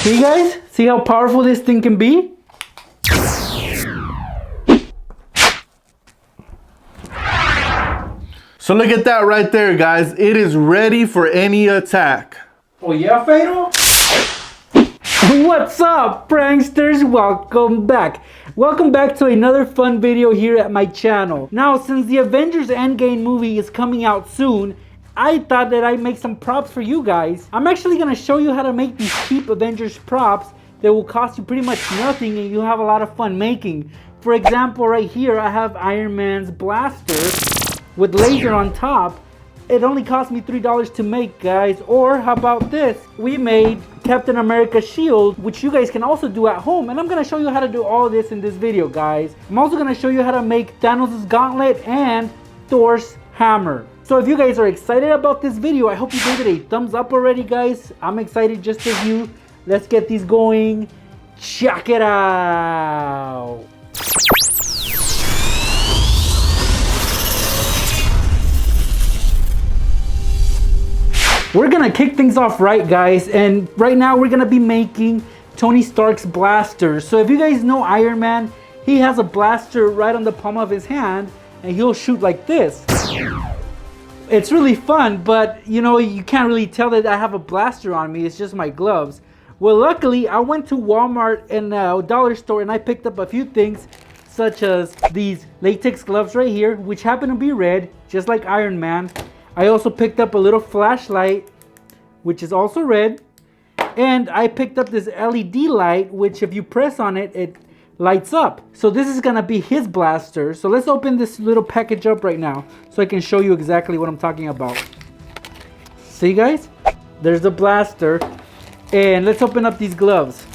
See guys? See how powerful this thing can be? So look at that right there, guys. It is ready for any attack. Oh yeah, Fatal? What's up, pranksters? Welcome back. Welcome back to another fun video here at my channel. Now, since the Avengers Endgame movie is coming out soon, I thought that I'd make some props for you guys. I'm actually going to show you how to make these cheap Avengers props that will cost you pretty much nothing and you'll have a lot of fun making. For example, right here, I have Iron Man's blaster with laser on top. It only cost me $3 to make, guys. Or how about this? We made Captain America's shield, which you guys can also do at home. And I'm going to show you how to do all this in this video, guys. I'm also going to show you how to make Thanos' gauntlet and Thor's hammer. So if you guys are excited about this video, I hope you gave it a thumbs up already, guys. I'm excited just as you. Let's get these going. Check it out. We're gonna kick things off right, guys, and right now we're gonna be making Tony Stark's blaster. So if you guys know Iron Man, he has a blaster right on the palm of his hand and he'll shoot like this. It's really fun, but you know, you can't really tell that I have a blaster on me. It's just my gloves. Well, luckily I went to Walmart and a dollar store and I picked up a few things, such as these latex gloves right here, which happen to be red, just like Iron Man. I also picked up a little flashlight, which is also red. And I picked up this LED light, which if you press on it, it lights up. So this is gonna be his blaster. So let's open this little package up right now so I can show you exactly what I'm talking about. See guys? There's the blaster. And let's open up these gloves.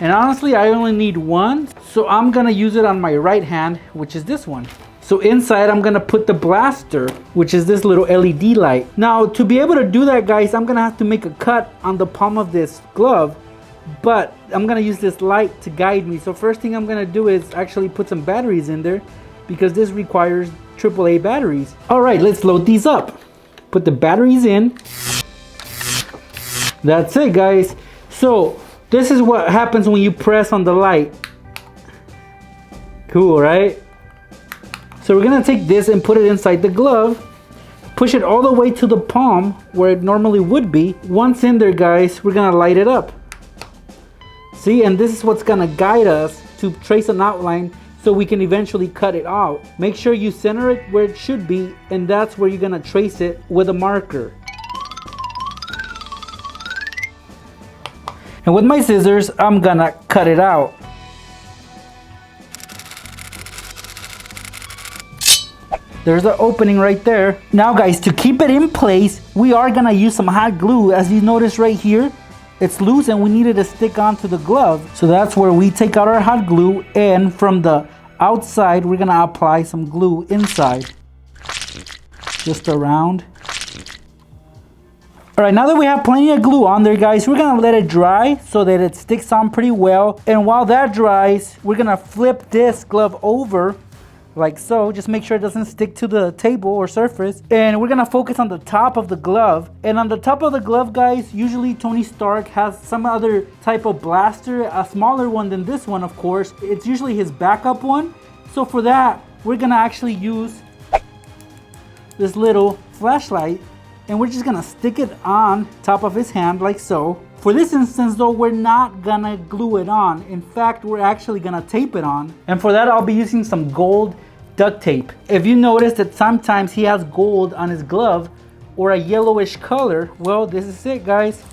And honestly, I only need one. So I'm gonna use it on my right hand, which is this one. So inside, I'm gonna put the blaster, which is this little LED light. Now, to be able to do that, guys, I'm gonna have to make a cut on the palm of this glove, but I'm gonna use this light to guide me. So first thing I'm gonna do is actually put some batteries in there because this requires AAA batteries. All right, let's load these up. Put the batteries in. That's it, guys. So this is what happens when you press on the light. Cool, right? So we're gonna take this and put it inside the glove, push it all the way to the palm where it normally would be. Once in there, guys, we're gonna light it up. See, and this is what's gonna guide us to trace an outline so we can eventually cut it out. Make sure you center it where it should be, and that's where you're gonna trace it with a marker. And with my scissors, I'm gonna cut it out. There's the opening right there. Now guys, to keep it in place, we are gonna use some hot glue. As you notice right here, it's loose and we need it to stick onto the glove. So that's where we take out our hot glue, and from the outside, we're gonna apply some glue inside. Just around. All right, now that we have plenty of glue on there, guys, we're gonna let it dry so that it sticks on pretty well. And while that dries, we're gonna flip this glove over like so. Just make sure it doesn't stick to the table or surface. And we're gonna focus on the top of the glove. And on the top of the glove, guys, usually Tony Stark has some other type of blaster, a smaller one than this one, of course. It's usually his backup one. So for that, we're gonna actually use this little flashlight, and we're just gonna stick it on top of his hand like so. For this instance though, we're not gonna glue it on. In fact, we're actually gonna tape it on. And for that, I'll be using some gold duct tape. If you notice that sometimes he has gold on his glove or a yellowish color, well, this is it, guys.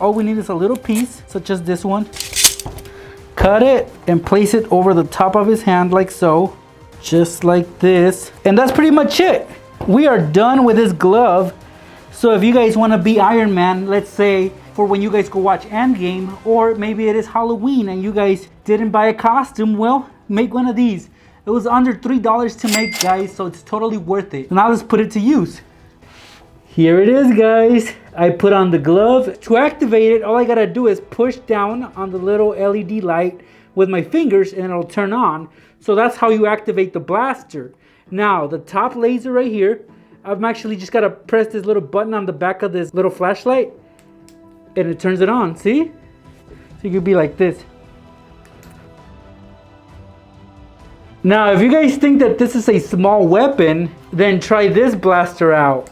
All we need is a little piece, such as this one. Cut it and place it over the top of his hand like so. Just like this. And that's pretty much it. We are done with this glove. So if you guys wanna be Iron Man, let's say, for when you guys go watch Endgame, or maybe it is Halloween and you guys didn't buy a costume, well, make one of these. It was under $3 to make, guys, so it's totally worth it. Now let's put it to use. Here it is, guys. I put on the glove. To activate it, all I gotta do is push down on the little LED light with my fingers and it'll turn on. So that's how you activate the blaster. Now, the top laser right here, I'm actually just gotta press this little button on the back of this little flashlight and it turns it on, see? So you could be like this. Now, if you guys think that this is a small weapon, then try this blaster out.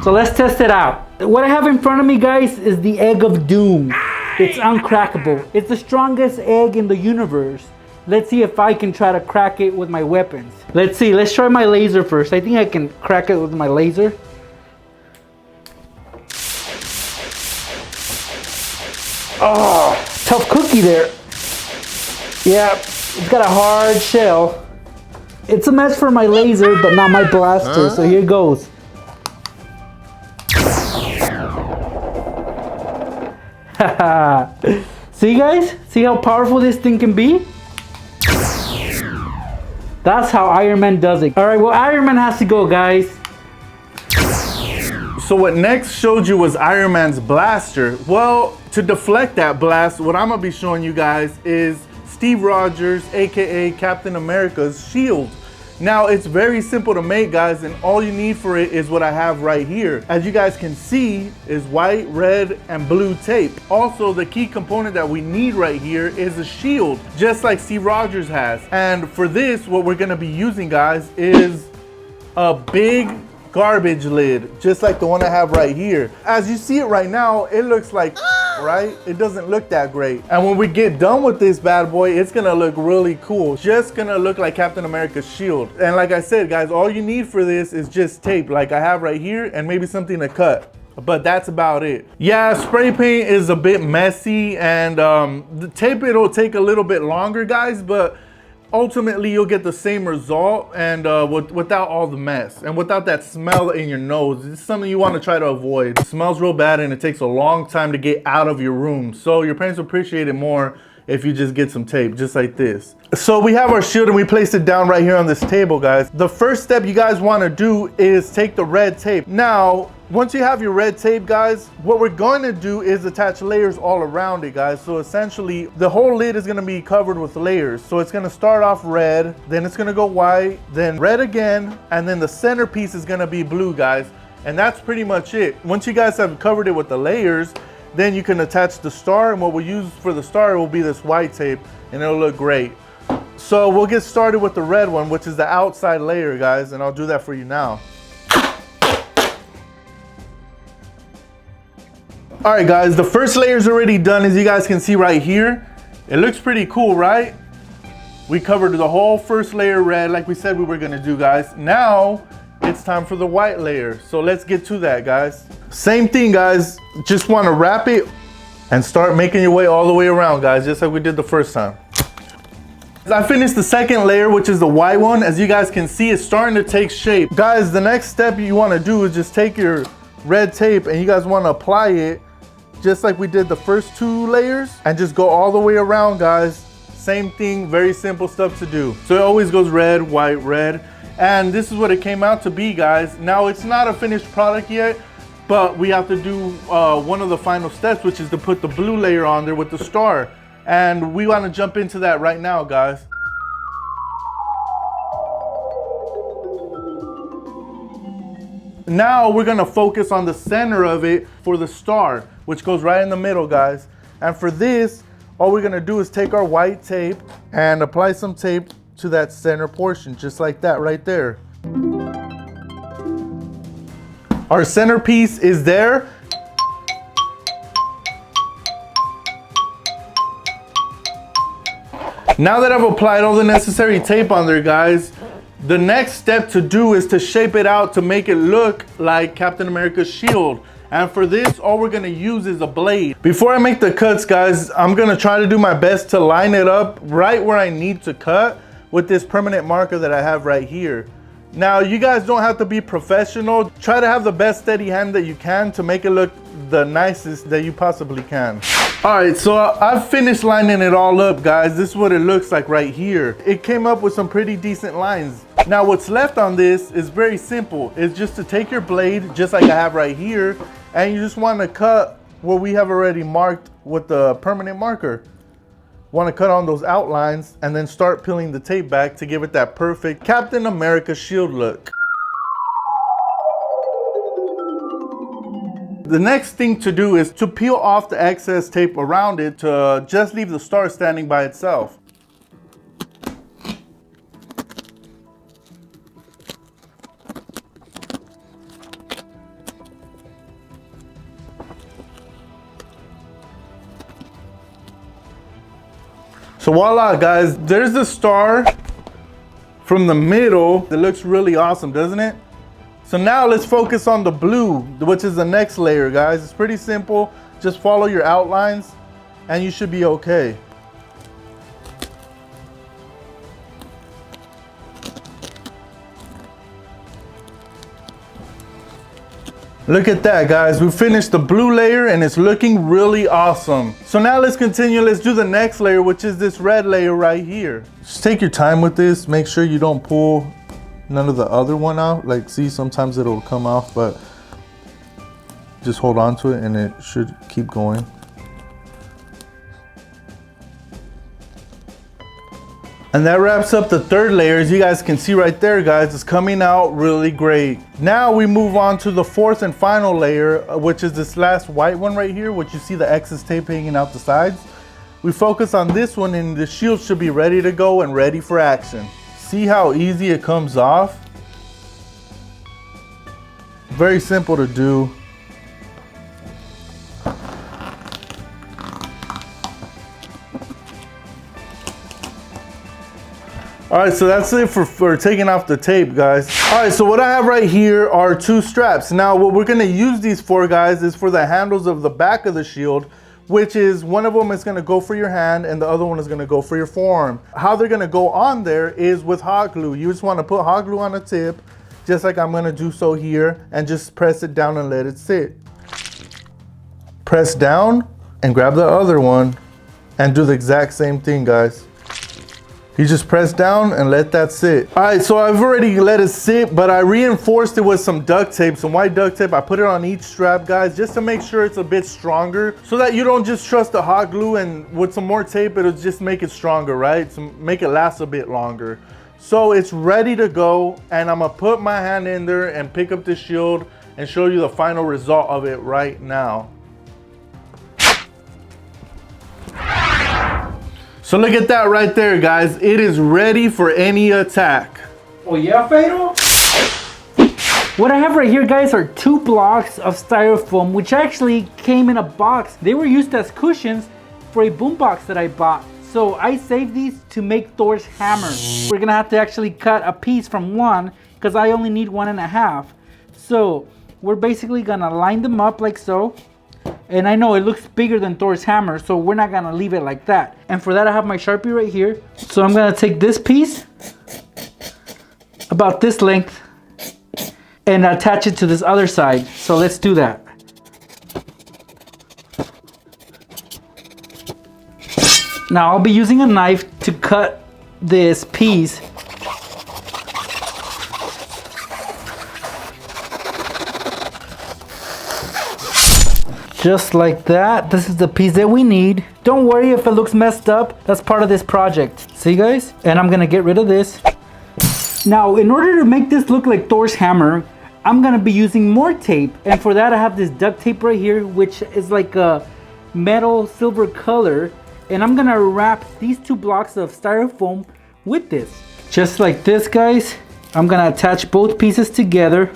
So let's test it out. What I have in front of me, guys, is the Egg of Doom. It's uncrackable. It's the strongest egg in the universe. Let's see if I can try to crack it with my weapons. Let's see, let's try my laser first. I think I can crack it with my laser. Oh, tough cookie there. Yeah, it's got a hard shell. It's a match for my laser, but not my blaster, so here goes. See guys? See how powerful this thing can be? That's how Iron Man does it. Alright, well Iron Man has to go, guys. So what Nex showed you was Iron Man's blaster. Well, to deflect that blast, what I'm gonna be showing you guys is Steve Rogers, aka Captain America's shield. Now it's very simple to make, guys, and all you need for it is what I have right here. As you guys can see, is white, red, and blue tape. Also, the key component that we need right here is a shield, just like Steve Rogers has. And for this, what we're gonna be using, guys, is a big garbage lid, just like the one I have right here. As you see it right now, it looks like right? It doesn't look that great. And when we get done with this bad boy, it's gonna look really cool. Just gonna look like Captain America's shield. And like I said, guys, all you need for this is just tape, like I have right here, and maybe something to cut. But that's about it. Yeah, spray paint is a bit messy, and the tape, it'll take a little bit longer, guys, but ultimately you'll get the same result, and without all the mess and without that smell in your nose. It's something you want to try to avoid. It smells real bad and it takes a long time to get out of your room, so your parents will appreciate it more if you just get some tape just like this. So we have our shield and we placed it down right here on this table, guys. The first step you guys want to do is take the red tape. Now once you have your red tape, guys, what we're going to do is attach layers all around it, guys. So essentially the whole lid is going to be covered with layers. So it's going to start off red, then it's going to go white, then red again, and then the centerpiece is going to be blue, guys. And that's pretty much it. Once you guys have covered it with the layers, then you can attach the star, and what we'll use for the star will be this white tape, and it'll look great. So we'll get started with the red one, which is the outside layer, guys, and I'll do that for you now. All right, guys, the first layer is already done, as you guys can see right here. It looks pretty cool, right? We covered the whole first layer red like we said we were gonna do, guys. Now it's time for the white layer. So let's get to that, guys. Same thing, guys. Just wanna wrap it and start making your way all the way around, guys, just like we did the first time. I finished the second layer, which is the white one. As you guys can see, it's starting to take shape. Guys, the next step you wanna do is just take your red tape and you guys wanna apply it just like we did the first two layers, and just go all the way around, guys. Same thing, very simple stuff to do. So it always goes red, white, red. And this is what it came out to be, guys. Now it's not a finished product yet, but we have to do one of the final steps, which is to put the blue layer on there with the star. And we want to jump into that right now, guys. Now we're gonna focus on the center of it for the star, which goes right in the middle, guys. And for this, all we're gonna do is take our white tape and apply some tape to that center portion, just like that right there. Our centerpiece is there. Now that I've applied all the necessary tape on there, guys, the next step to do is to shape it out to make it look like Captain America's shield. And for this, all we're gonna use is a blade. Before I make the cuts, guys, I'm gonna try to do my best to line it up right where I need to cut with this permanent marker that I have right here. Now, you guys don't have to be professional. Try to have the best steady hand that you can to make it look the nicest that you possibly can. All right, so I've finished lining it all up, guys. This is what it looks like right here. It came up with some pretty decent lines. Now, what's left on this is very simple. It's just to take your blade, just like I have right here, and you just want to cut where we have already marked with the permanent marker. Want to cut on those outlines and then start peeling the tape back to give it that perfect Captain America shield look. The next thing to do is to peel off the excess tape around it to just leave the star standing by itself. So voila guys, there's the star from the middle. It looks really awesome, doesn't it? So now let's focus on the blue, which is the next layer, guys. It's pretty simple. Just follow your outlines and you should be okay. Look at that, guys. We finished the blue layer and it's looking really awesome. So now let's continue. Let's do the next layer, which is this red layer right here. Just take your time with this. Make sure you don't pull none of the other one out. Like, see, sometimes it'll come off, but just hold on to it and it should keep going. And that wraps up the third layer. As you guys can see right there, guys, it's coming out really great. Now we move on to the fourth and final layer, which is this last white one right here, which you see the excess tape hanging out the sides. We focus on this one and the shield should be ready to go and ready for action. See how easy it comes off? Very simple to do. All right, so that's it for taking off the tape, guys. All right, so what I have right here are two straps. Now, what we're gonna use these for, guys, is for the handles of the back of the shield, which is one of them is gonna go for your hand and the other one is gonna go for your forearm. How they're gonna go on there is with hot glue. You just wanna put hot glue on the tip, just like I'm gonna do so here, and just press it down and let it sit. Press down and grab the other one and do the exact same thing, guys. You just press down and let that sit. All right, so I've already let it sit, but I reinforced it with some duct tape, some white duct tape. I put it on each strap, guys, just to make sure it's a bit stronger so that you don't just trust the hot glue and with some more tape, it'll just make it stronger, right? So make it last a bit longer. So it's ready to go, and I'm gonna put my hand in there and pick up the shield and show you the final result of it right now. So look at that right there, guys. It is ready for any attack. Oh yeah, Fado? What I have right here, guys, are 2 blocks of styrofoam, which actually came in a box. They were used as cushions for a boombox that I bought. So I saved these to make Thor's hammer. We're gonna have to actually cut a piece from one because I only need 1.5. So we're basically gonna line them up like so. And I know it looks bigger than Thor's hammer, so we're not gonna leave it like that. And for that, I have my Sharpie right here. So I'm gonna take this piece, about this length, and attach it to this other side. So let's do that. Now I'll be using a knife to cut this piece. Just like that. This is the piece that we need. Don't worry if it looks messed up. That's part of this project. See, guys? And I'm gonna get rid of this. Now, in order to make this look like Thor's hammer, I'm gonna be using more tape. And for that, I have this duct tape right here, which is like a metal silver color. And I'm gonna wrap these 2 blocks of styrofoam with this. Just like this, guys. I'm gonna attach both pieces together.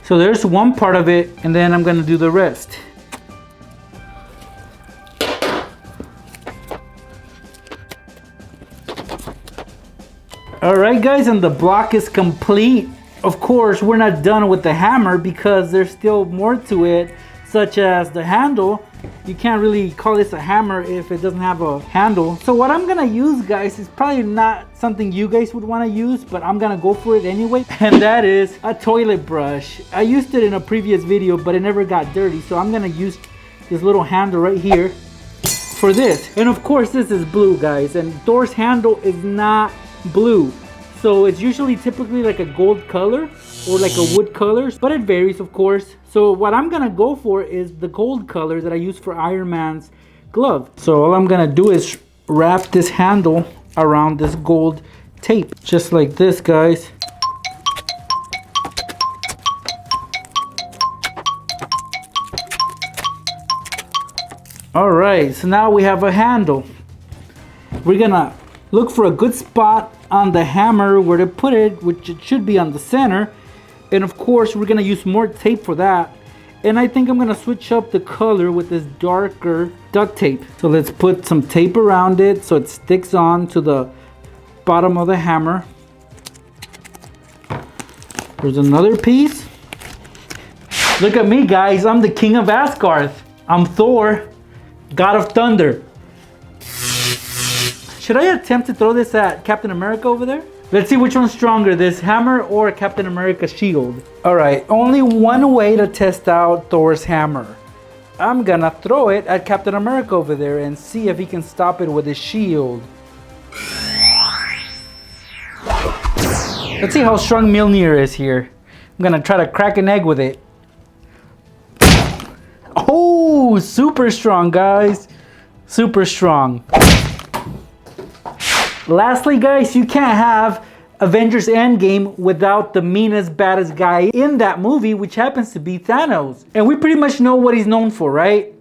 So there's one part of it, and then I'm gonna do the rest. All right, guys, and the block is complete. Of course, we're not done with the hammer because there's still more to it, such as the handle. You can't really call this a hammer if it doesn't have a handle. So what I'm gonna use, guys, is probably not something you guys would wanna use, but I'm gonna go for it anyway. And that is a toilet brush. I used it in a previous video, but it never got dirty. So I'm gonna use this little handle right here for this. And of course, this is blue, guys, and Thor's handle is not blue. So it's usually typically like a gold color or like a wood color, but it varies, of course. So what I'm gonna go for is the gold color that I use for Iron Man's glove. So all I'm gonna do is wrap this handle around this gold tape, just like this, guys. right, so now we have a handle. We're gonna look for a good spot on the hammer where to put it, which it should be on the center. And of course, we're gonna use more tape for that. And I think I'm gonna switch up the color with this darker duct tape. So let's put some tape around it so it sticks on to the bottom of the hammer. There's another piece. Look at me, guys. I'm the king of Asgard. I'm Thor, god of thunder. Should I attempt to throw this at Captain America over there? Let's see which one's stronger, this hammer or Captain America's shield. All right, only one way to test out Thor's hammer. I'm gonna throw it at Captain America over there and see if he can stop it with his shield. Let's see how strong Mjolnir is here. I'm gonna try to crack an egg with it. Oh, super strong, guys. Super strong. Lastly, guys, you can't have Avengers Endgame without the meanest, baddest guy in that movie, which happens to be Thanos. And we pretty much know what he's known for, right?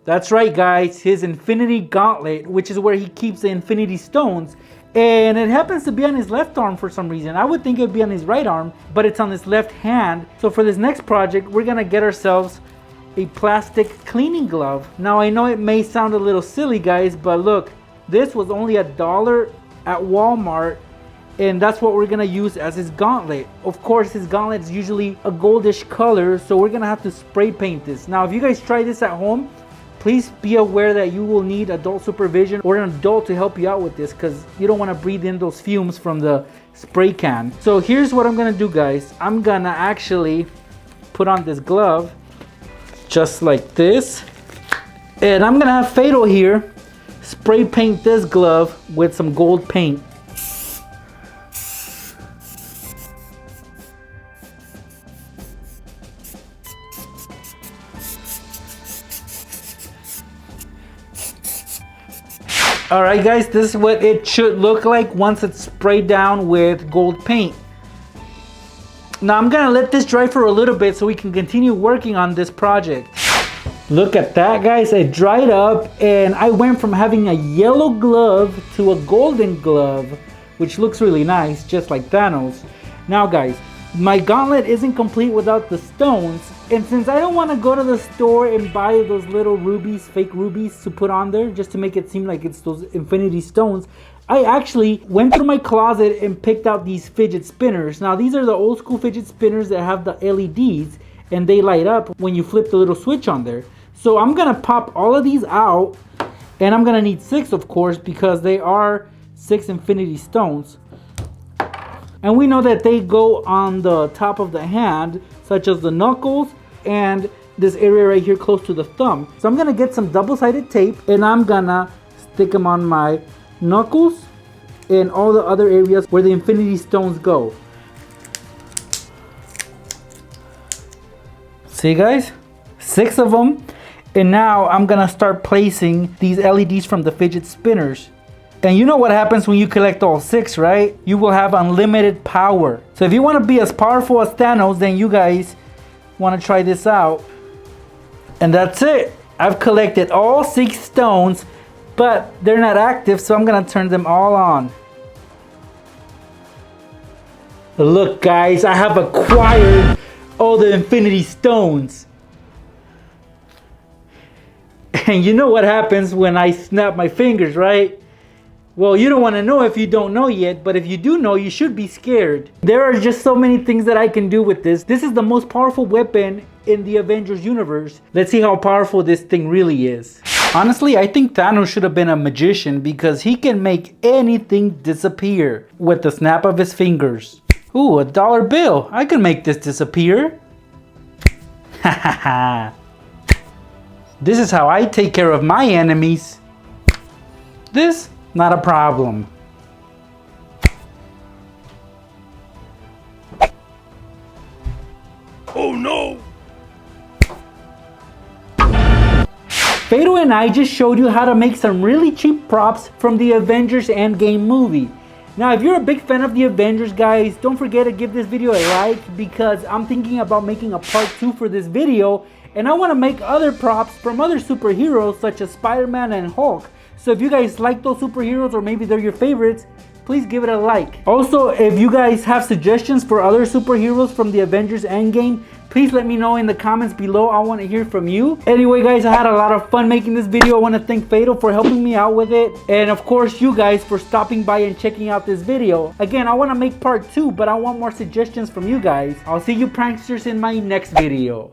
That's right, guys. His Infinity Gauntlet, which is where he keeps the Infinity Stones. And it happens to be on his left arm for some reason. I would think it would be on his right arm, but it's on his left hand. So for this next project, we're gonna get ourselves a plastic cleaning glove. Now I know it may sound a little silly, guys, but look, this was only $1 at Walmart, and that's what we're gonna use as his gauntlet. Of course, his gauntlet is usually a goldish color, so we're gonna have to spray paint this. Now, if you guys try this at home, please be aware that you will need adult supervision or an adult to help you out with this, because you don't want to breathe in those fumes from the spray can. So here's what I'm gonna do, guys. I'm gonna actually put on this glove just like this, and I'm gonna have Fatal here spray paint this glove with some gold paint. Alright guys, this is what it should look like once it's sprayed down with gold paint. Now I'm gonna let this dry for a little bit so we can continue working on this project. Look at that, guys, it dried up and I went from having a yellow glove to a golden glove, which looks really nice, just like Thanos. Now guys, my gauntlet isn't complete without the stones, and since I don't want to go to the store and buy those little rubies, fake rubies to put on there just to make it seem like it's those infinity stones, I actually went through my closet and picked out these fidget spinners. Now these are the old school fidget spinners that have the LEDs and they light up when you flip the little switch on there. So I'm gonna pop all of these out, and I'm gonna need 6, of course, because they are 6 infinity stones. And we know that they go on the top of the hand, such as the knuckles and this area right here close to the thumb. So I'm gonna get some double-sided tape and I'm gonna stick them on my knuckles and all the other areas where the infinity stones go. See guys? 6 of them. And now I'm gonna start placing these LEDs from the fidget spinners. And you know what happens when you collect all 6, right? You will have unlimited power. So if you want to be as powerful as Thanos, then you guys want to try this out. And that's it. I've collected all 6 stones, but they're not active, so I'm gonna turn them all on. Look guys, I have acquired all the infinity stones. And you know what happens when I snap my fingers, right? Well, you don't want to know if you don't know yet, but if you do know, you should be scared. There are just so many things that I can do with this. This is the most powerful weapon in the Avengers universe. Let's see how powerful this thing really is. Honestly, I think Thanos should have been a magician because he can make anything disappear with the snap of his fingers. Ooh, $1 bill. I can make this disappear. Ha ha ha. This is how I take care of my enemies. This, not a problem. Oh no! Fatal and I just showed you how to make some really cheap props from the Avengers Endgame movie. Now, if you're a big fan of the Avengers, guys, don't forget to give this video a like because I'm thinking about making a part 2 for this video. And I want to make other props from other superheroes such as Spider-Man and Hulk. So if you guys like those superheroes, or maybe they're your favorites, please give it a like. Also, if you guys have suggestions for other superheroes from the Avengers Endgame, please let me know in the comments below. I want to hear from you. Anyway guys, I had a lot of fun making this video. I want to thank Fatal for helping me out with it. And of course you guys for stopping by and checking out this video. Again, I want to make part 2, but I want more suggestions from you guys. I'll see you pranksters in my next video.